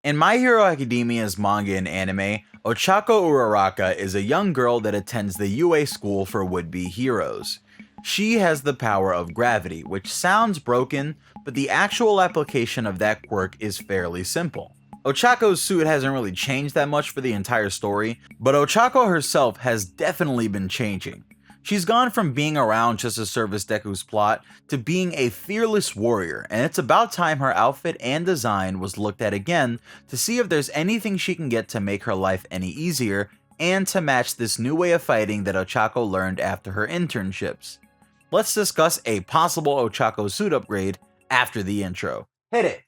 In My Hero Academia's manga and anime, Ochako Uraraka is a young girl that attends the UA school for would-be heroes. She has the power of gravity, which sounds broken, but the actual application of that quirk is fairly simple. Ochako's suit hasn't really changed that much for the entire story, but Ochako herself has definitely been changing. She's gone from being around just to service Deku's plot to being a fearless warrior, and it's about time her outfit and design was looked at again to see if there's anything she can get to make her life any easier and to match this new way of fighting that Ochako learned after her internships. Let's discuss a possible Ochako suit upgrade after the intro. Hit it!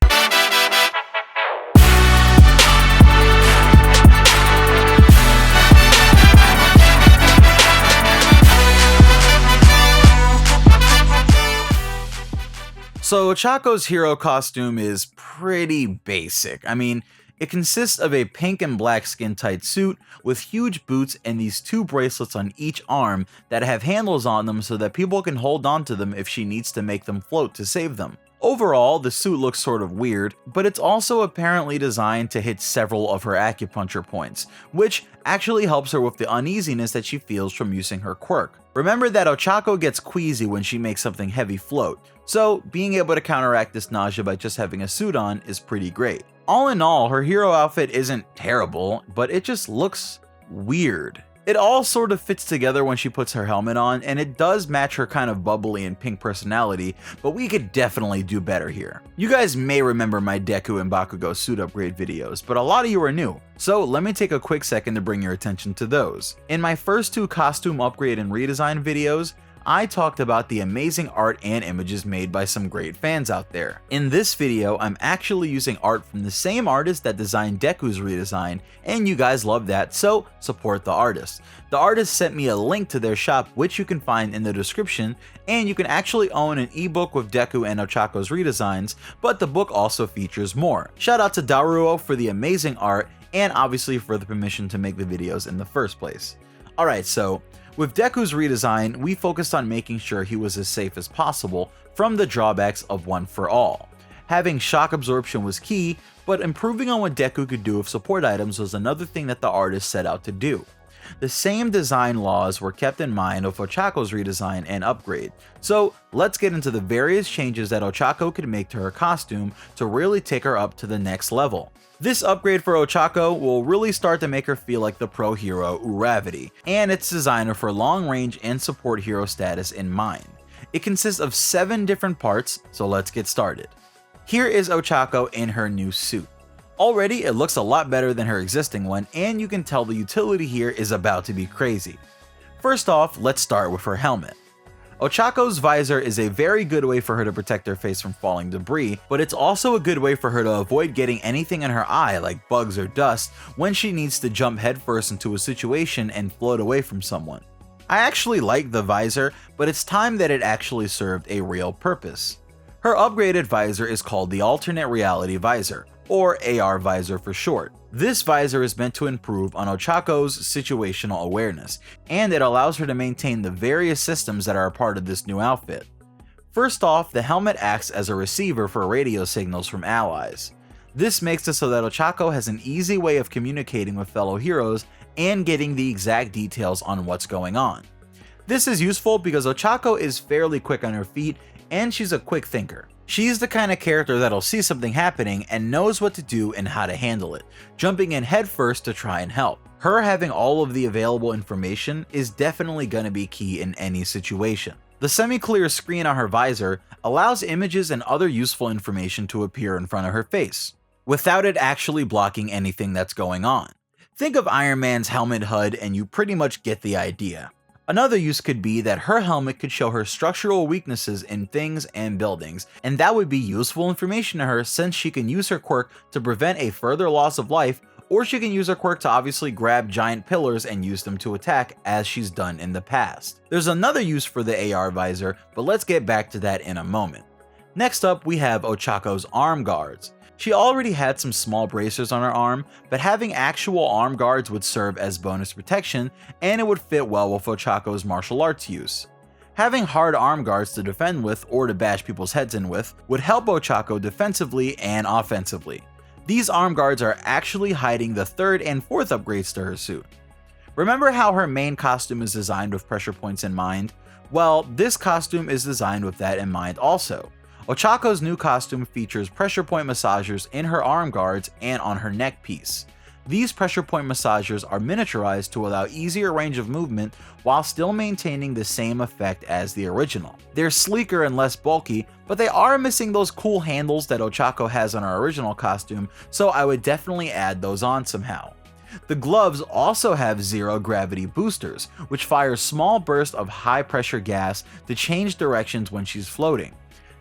So Ochako's hero costume is pretty basic. I mean, it consists of a pink and black skin-tight suit with huge boots and these two bracelets on each arm that have handles on them so that people can hold on to them if she needs to make them float to save them. Overall, the suit looks sort of weird, but it's also apparently designed to hit several of her acupuncture points, which actually helps her with the uneasiness that she feels from using her quirk. Remember that Ochako gets queasy when she makes something heavy float, so being able to counteract this nausea by just having a suit on is pretty great. All in all, her hero outfit isn't terrible, but it just looks weird. It all sort of fits together when she puts her helmet on, and it does match her kind of bubbly and pink personality, but we could definitely do better here. You guys may remember my Deku and Bakugo suit upgrade videos, but a lot of you are new, so let me take a quick second to bring your attention to those. In my first two costume upgrade and redesign videos, I talked about the amazing art and images made by some great fans out there. In this video, I'm actually using art from the same artist that designed Deku's redesign, and you guys love that, so support the artist. The artist sent me a link to their shop, which you can find in the description, and you can actually own an ebook with Deku and Ochako's redesigns, but the book also features more. Shout out to Daruo for the amazing art, and obviously for the permission to make the videos in the first place. Alright, so with Deku's redesign, we focused on making sure he was as safe as possible from the drawbacks of One for All. Having shock absorption was key, but improving on what Deku could do with support items was another thing that the artist set out to do. The same design laws were kept in mind of Ochako's redesign and upgrade, so let's get into the various changes that Ochako could make to her costume to really take her up to the next level. This upgrade for Ochako will really start to make her feel like the pro hero Uravity, and it's designed for long range and support hero status in mind. It consists of 7 different parts, so let's get started. Here is Ochako in her new suit. Already it looks a lot better than her existing one, and you can tell the utility here is about to be crazy. First off, let's start with her helmet. Ochako's visor is a very good way for her to protect her face from falling debris, but it's also a good way for her to avoid getting anything in her eye like bugs or dust when she needs to jump headfirst into a situation and float away from someone. I actually like the visor, but it's time that it actually served a real purpose. Her upgraded visor is called the Alternate Reality Visor, or AR visor for short. This visor is meant to improve on Ochako's situational awareness, and it allows her to maintain the various systems that are a part of this new outfit. First off, the helmet acts as a receiver for radio signals from allies. This makes it so that Ochako has an easy way of communicating with fellow heroes and getting the exact details on what's going on. This is useful because Ochako is fairly quick on her feet and she's a quick thinker. She's the kind of character that'll see something happening and knows what to do and how to handle it, jumping in headfirst to try and help. Her having all of the available information is definitely going to be key in any situation. The semi-clear screen on her visor allows images and other useful information to appear in front of her face, without it actually blocking anything that's going on. Think of Iron Man's helmet HUD and you pretty much get the idea. Another use could be that her helmet could show her structural weaknesses in things and buildings, and that would be useful information to her since she can use her quirk to prevent a further loss of life, or she can use her quirk to obviously grab giant pillars and use them to attack as she's done in the past. There's another use for the AR visor, but let's get back to that in a moment. Next up, we have Ochako's arm guards. She already had some small bracers on her arm, but having actual arm guards would serve as bonus protection, and it would fit well with Ochako's martial arts use. Having hard arm guards to defend with or to bash people's heads in with would help Ochako defensively and offensively. These arm guards are actually hiding the 3rd and 4th upgrades to her suit. Remember how her main costume is designed with pressure points in mind? Well, this costume is designed with that in mind also. Ochaco's new costume features pressure point massagers in her arm guards and on her neck piece. These pressure point massagers are miniaturized to allow easier range of movement while still maintaining the same effect as the original. They're sleeker and less bulky, but they are missing those cool handles that Ochaco has on her original costume, so I would definitely add those on somehow. The gloves also have zero gravity boosters, which fire small bursts of high pressure gas to change directions when she's floating.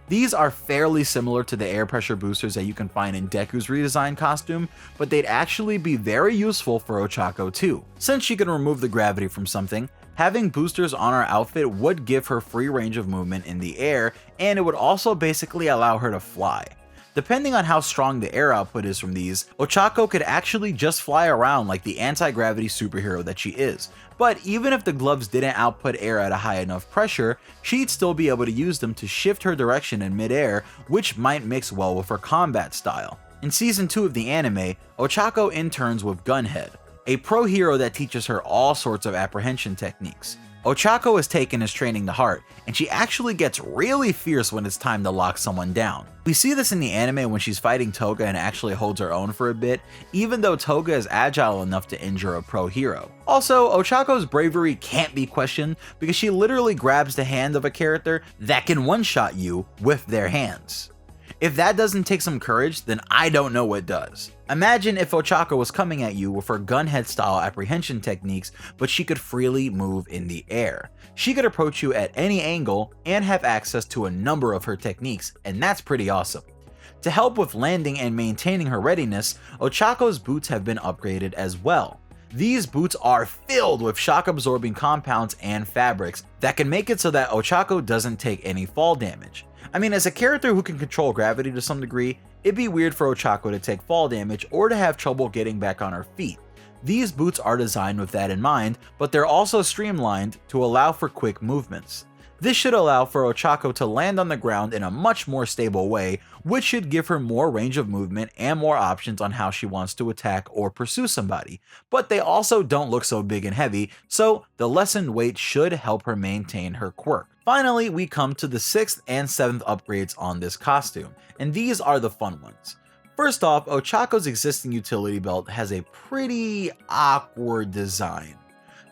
These are fairly similar to the air pressure boosters that you can find in Deku's redesigned costume, but they'd actually be very useful for Ochaco too. Since she can remove the gravity from something, having boosters on her outfit would give her free range of movement in the air, and it would also basically allow her to fly. Depending on how strong the air output is from these, Ochaco could actually just fly around like the anti-gravity superhero that she is. But even if the gloves didn't output air at a high enough pressure, she'd still be able to use them to shift her direction in midair, which might mix well with her combat style. In season 2 of the anime, Ochaco interns with Gunhead, a pro hero that teaches her all sorts of apprehension techniques. Ochaco has taken his training to heart, and she actually gets really fierce when it's time to lock someone down. We see this in the anime when she's fighting Toga and actually holds her own for a bit, even though Toga is agile enough to injure a pro hero. Also, Ochaco's bravery can't be questioned because she literally grabs the hand of a character that can one-shot you with their hands. If that doesn't take some courage, then I don't know what does. Imagine if Ochaco was coming at you with her gunhead style apprehension techniques, but she could freely move in the air. She could approach you at any angle and have access to a number of her techniques, and that's pretty awesome. To help with landing and maintaining her readiness, Ochaco's boots have been upgraded as well. These boots are filled with shock-absorbing compounds and fabrics that can make it so that Ochaco doesn't take any fall damage. I mean, as a character who can control gravity to some degree, it'd be weird for Ochaco to take fall damage or to have trouble getting back on her feet. These boots are designed with that in mind, but they're also streamlined to allow for quick movements. This should allow for Ochaco to land on the ground in a much more stable way, which should give her more range of movement and more options on how she wants to attack or pursue somebody, but they also don't look so big and heavy, so the lessened weight should help her maintain her quirk. Finally, we come to the 6th and 7th upgrades on this costume, and these are the fun ones. First off, Ochaco's existing utility belt has a pretty awkward design.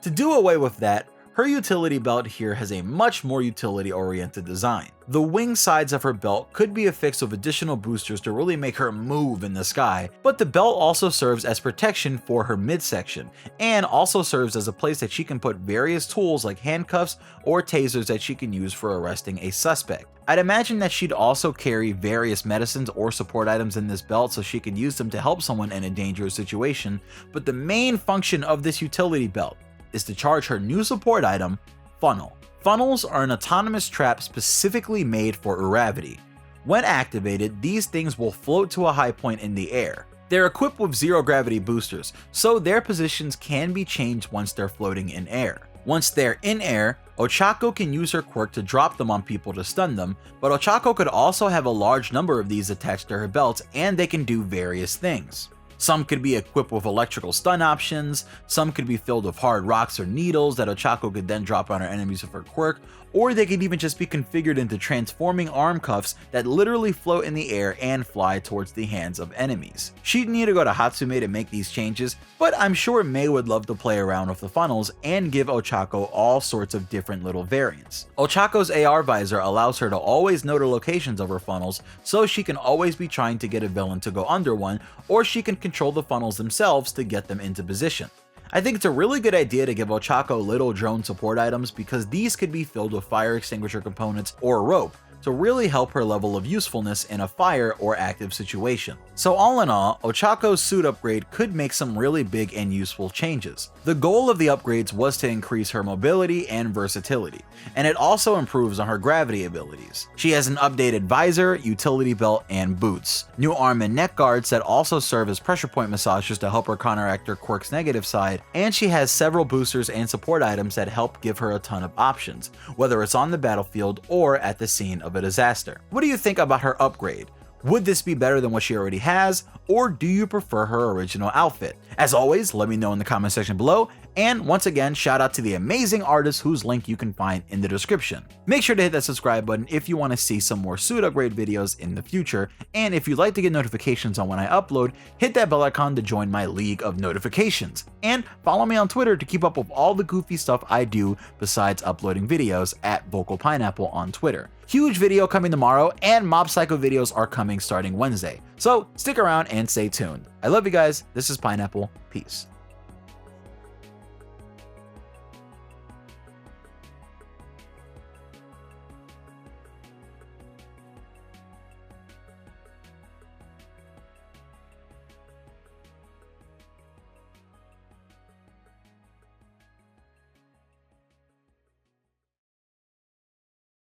To do away with that, her utility belt here has a much more utility-oriented design. The wing sides of her belt could be affixed with additional boosters to really make her move in the sky, but the belt also serves as protection for her midsection, and also serves as a place that she can put various tools like handcuffs or tasers that she can use for arresting a suspect. I'd imagine that she'd also carry various medicines or support items in this belt so she could use them to help someone in a dangerous situation, but the main function of this utility belt is to charge her new support item, Funnel. Funnels are an autonomous trap specifically made for Uravity. When activated, these things will float to a high point in the air. They're equipped with zero gravity boosters, so their positions can be changed once they're floating in air. Once they're in air, Ochaco can use her quirk to drop them on people to stun them, but Ochaco could also have a large number of these attached to her belt, and they can do various things. Some could be equipped with electrical stun options, some could be filled with hard rocks or needles that Ochaco could then drop on her enemies with her quirk, or they could even just be configured into transforming arm cuffs that literally float in the air and fly towards the hands of enemies. She'd need to go to Hatsume to make these changes, but I'm sure Mei would love to play around with the funnels and give Ochaco all sorts of different little variants. Ochaco's AR visor allows her to always know the locations of her funnels, so she can always be trying to get a villain to go under one, or she can control the funnels themselves to get them into position. I think it's a really good idea to give Ochaco little drone support items because these could be filled with fire extinguisher components or rope to really help her level of usefulness in a fire or active situation. So all in all, Ochaco's suit upgrade could make some really big and useful changes. The goal of the upgrades was to increase her mobility and versatility, and it also improves on her gravity abilities. She has an updated visor, utility belt, and boots, new arm and neck guards that also serve as pressure point massagers to help her counteract her quirk's negative side, and she has several boosters and support items that help give her a ton of options, whether it's on the battlefield or at the scene of a disaster. What do you think about her upgrade? Would this be better than what she already has, or do you prefer her original outfit? As always, let me know in the comment section below, and once again, shout out to the amazing artist whose link you can find in the description. Make sure to hit that subscribe button if you want to see some more suit upgrade videos in the future, and if you'd like to get notifications on when I upload, hit that bell icon to join my league of notifications. And follow me on Twitter to keep up with all the goofy stuff I do besides uploading videos at Vocal Pineapple on Twitter. Huge video coming tomorrow, and Mob Psycho videos are coming starting Wednesday. So stick around and stay tuned. I love you guys. This is Pineapple. Peace.